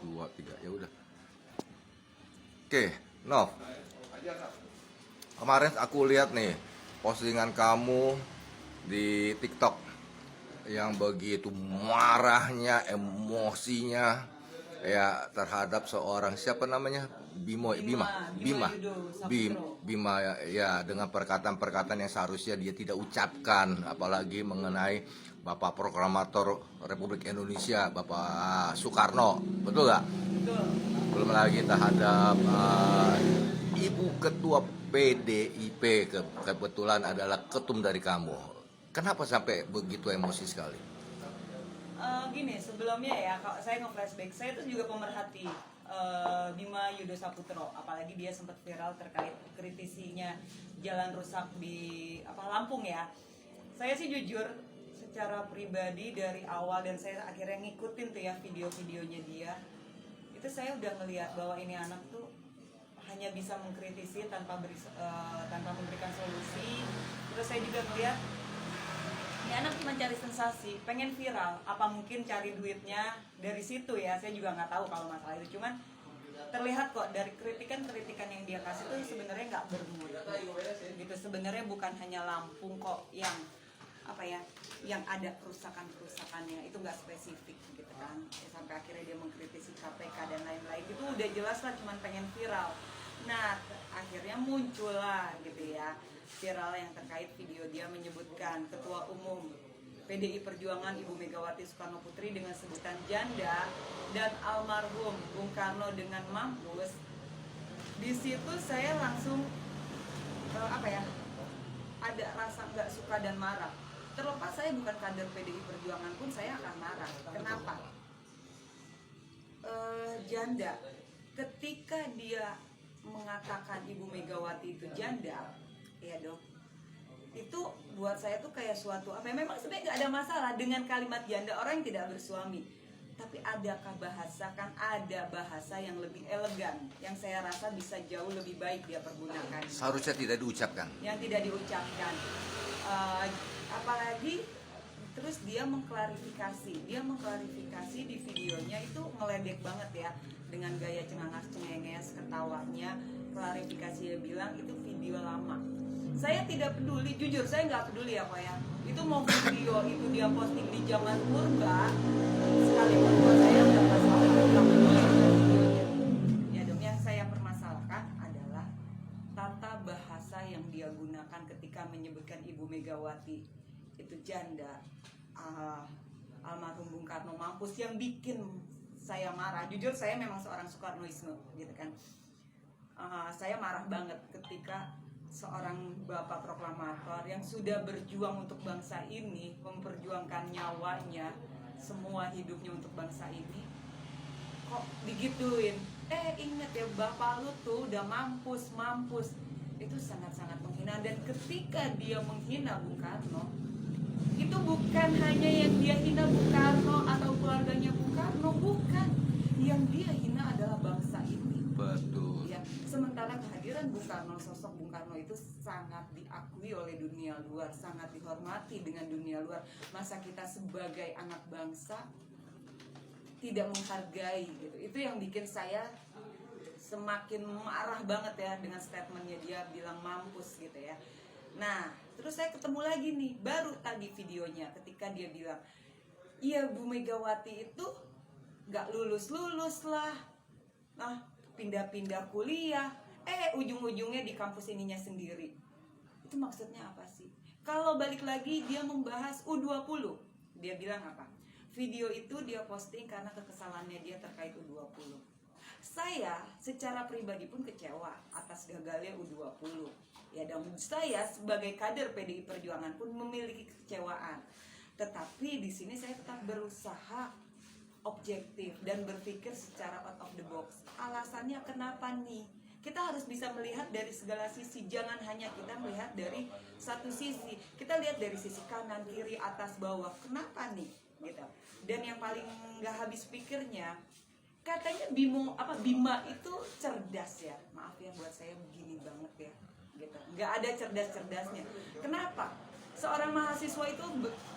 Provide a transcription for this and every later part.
2, 3, ya udah. Oke, Nov. Kemarin aku lihat nih postingan kamu di TikTok yang begitu marahnya, emosinya ya terhadap seorang siapa namanya? Bima ya, dengan perkataan-perkataan yang seharusnya dia tidak ucapkan, apalagi mengenai Bapak Proklamator Republik Indonesia, Bapak Soekarno, betul nggak? Betul. Belum lagi terhadap Ibu Ketua PDIP, kebetulan adalah ketum dari kamu. Kenapa sampai begitu emosi sekali? Gini, sebelumnya ya, kalau saya nge-flashback, saya tuh juga pemerhati Bima Yudo Saputro, apalagi dia sempat viral terkait kritisinya jalan rusak di Lampung ya. Saya sih jujur secara pribadi dari awal, dan saya akhirnya ngikutin tuh ya video-videonya dia, itu saya udah ngelihat bahwa ini anak tuh hanya bisa mengkritisi tanpa memberikan solusi. Terus saya juga ngelihat ini anak cuma cari sensasi, pengen viral, apa mungkin cari duitnya dari situ ya, saya juga nggak tahu kalau masalah itu. Cuman terlihat kok dari kritikan yang dia kasih tuh sebenarnya nggak bermutu gitu. Sebenarnya bukan hanya Lampung kok yang yang ada kerusakannya, itu nggak spesifik gitu kan ya, sampai akhirnya dia mengkritisi KPK dan lain-lain, itu udah jelas lah cuman pengen viral. Nah akhirnya muncul lah gitu ya viral yang terkait video dia menyebutkan Ketua Umum PDI Perjuangan Ibu Megawati Soekarno Putri dengan sebutan janda dan almarhum Bung Karno dengan mampus. Di situ saya langsung ada rasa nggak suka dan marah. Terlepas saya bukan kader PDI Perjuangan pun saya akan marah. Kenapa? Janda, ketika dia mengatakan Ibu Megawati itu janda, ya dong, itu buat saya tuh kayak suatu memang sebenarnya nggak ada masalah dengan kalimat janda orang yang tidak bersuami, tapi adakah ada bahasa yang lebih elegan yang saya rasa bisa jauh lebih baik dia pergunakan, Seharusnya tidak diucapkan. yang tidak diucapkan. Apalagi terus dia mengklarifikasi di videonya itu ngeledek banget ya, dengan gaya cengenges ketawanya. Klarifikasi dia bilang itu video lama. Saya tidak peduli, jujur saya nggak peduli apa ya, itu mau video itu dia posting di zaman purba sekalipun, buat saya nggak masalah, nggak peduli dengan videonya. Ya dong, yang saya permasalahkan adalah tata bahasa yang dia gunakan ketika menyebutkan Ibu Megawati itu janda, almarhum Bung Karno mampus, yang bikin saya marah. Jujur saya memang seorang Soekarnoisme gitu kan. Saya marah banget ketika seorang bapak proklamator yang sudah berjuang untuk bangsa ini, memperjuangkan nyawanya, semua hidupnya untuk bangsa ini, kok digituin. Ingat ya, bapak lu tuh udah mampus. Itu sangat-sangat menghina. Dan ketika dia menghina Bung Karno, itu bukan hanya yang dia hina Bung Karno atau keluarganya Bung Karno, bukan. Yang dia hina adalah bangsa ini. Betul. Ya, sementara kehadiran Bung Karno, sosok Bung Karno itu sangat diakui oleh dunia luar, sangat dihormati dengan dunia luar. Masa kita sebagai anak bangsa tidak menghargai gitu? Itu yang bikin saya semakin marah banget ya dengan statementnya dia bilang mampus gitu ya. Nah, terus saya ketemu lagi nih, baru tadi videonya ketika dia bilang, iya Bu Megawati itu gak lulus lah, pindah-pindah kuliah, ujung-ujungnya di kampus ininya sendiri. Itu maksudnya apa sih? Kalau balik lagi dia membahas U20, dia bilang apa? Video itu dia posting karena kekesalannya dia terkait U20. Saya secara pribadi pun kecewa atas gagalnya U20. Ya, dan saya sebagai kader PDI Perjuangan pun memiliki kekecewaan. Tetapi di sini saya tetap berusaha objektif dan berpikir secara out of the box. Alasannya kenapa nih? Kita harus bisa melihat dari segala sisi, jangan hanya kita melihat dari satu sisi. Kita lihat dari sisi kanan, kiri, atas, bawah. Kenapa nih? Gitu. Dan yang paling nggak habis pikirnya, katanya Bima itu cerdas ya. Maaf ya, buat saya begini banget ya. Gitu. Nggak ada cerdas-cerdasnya. Kenapa? Seorang mahasiswa itu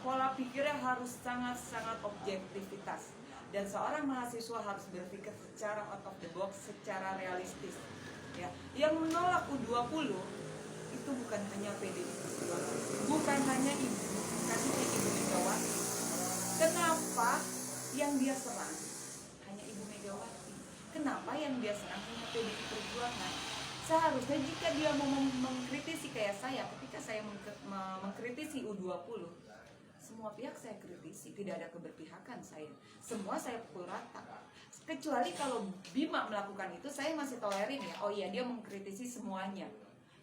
pola pikirnya harus sangat-sangat objektivitas. Dan seorang mahasiswa harus berpikir secara out of the box, secara realistis. Ya, yang menolak U20 itu bukan hanya PDI Perjuangan, bukan hanya ibu, kasihnya Ibu Megawati. Kenapa yang dia serang hanya Ibu Megawati? Kenapa yang dia serang hanya PDI Perjuangan? Seharusnya jika dia mau mengkritisi kayak saya, ketika saya mengkritisi U20, semua pihak saya kritisi, tidak ada keberpihakan saya. Semua saya pukul rata. Kecuali kalau Bima melakukan itu, saya masih tolerin ya. Oh iya, dia mengkritisi semuanya.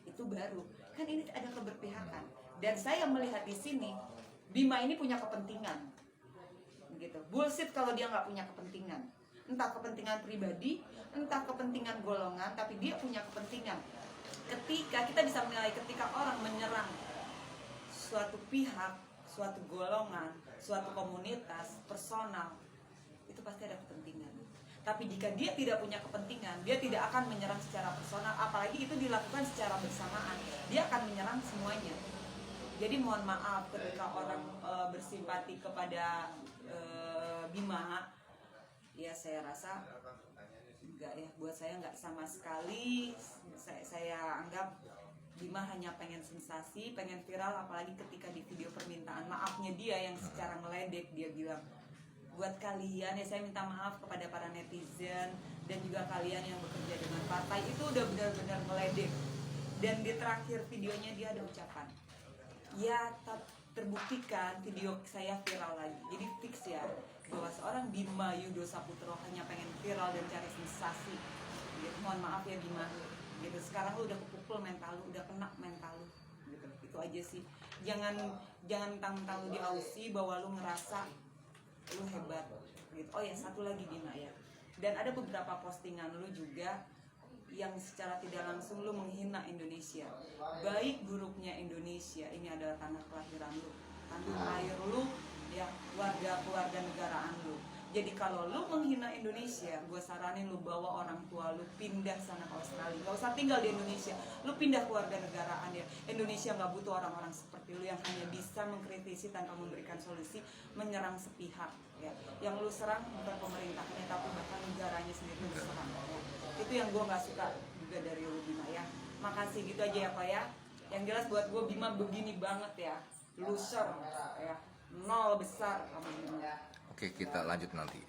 Itu baru. Kan ini ada keberpihakan. Dan saya melihat di sini, Bima ini punya kepentingan. Gitu. Bullshit kalau dia nggak punya kepentingan. Entah kepentingan pribadi, entah kepentingan golongan, tapi dia punya kepentingan. Ketika kita bisa menilai ketika orang menyerang suatu pihak, suatu golongan, suatu komunitas, personal, itu pasti ada kepentingan. Tapi jika dia tidak punya kepentingan, dia tidak akan menyerang secara personal, apalagi itu dilakukan secara bersamaan. Dia akan menyerang semuanya. Jadi mohon maaf ketika orang bersimpati kepada Bima, ya saya rasa enggak ya, buat saya enggak sama sekali. Saya anggap Bima hanya pengen sensasi, pengen viral, apalagi ketika di video permintaan maafnya dia yang secara meledek dia bilang, buat kalian ya saya minta maaf kepada para netizen dan juga kalian yang bekerja dengan partai, itu udah benar-benar meledek. Dan di terakhir videonya dia ada ucapan, ya terbuktikan video saya viral lagi. Jadi fix ya bahwa seorang Bima Yudo Saputro hanya pengen viral dan cari sensasi. Gitu. Mohon maaf ya Bima, gitu. Sekarang lu udah kepukul mental lu, udah kena mental lu, gitu. Itu aja sih. Jangan mentang-mentang lu di Aussie bahwa lu ngerasa lu hebat, gitu. Oh ya, satu lagi Bima ya. Dan ada beberapa postingan lu juga yang secara tidak langsung lu menghina Indonesia. Baik buruknya Indonesia, ini adalah tanah kelahiran lu, tanah air lu, ya, keluarga negaraan lu. Jadi kalau lu menghina Indonesia, gue saranin lu bawa orang tua lu pindah sana ke Australia. Gak usah tinggal di Indonesia, lu pindah keluarga negaraan ya. Indonesia gak butuh orang-orang seperti lu yang hanya bisa mengkritisi tanpa memberikan solusi, menyerang sepihak ya. Yang lu serang bukan pemerintahnya, tapi bahkan negaranya sendiri lu serang ya. Itu yang gue gak suka juga dari lu Bima ya. Makasih, gitu aja ya Pak ya. Yang jelas buat gue Bima begini banget ya, loser ya, nol besar kamu Bima. Oke, kita lanjut nanti.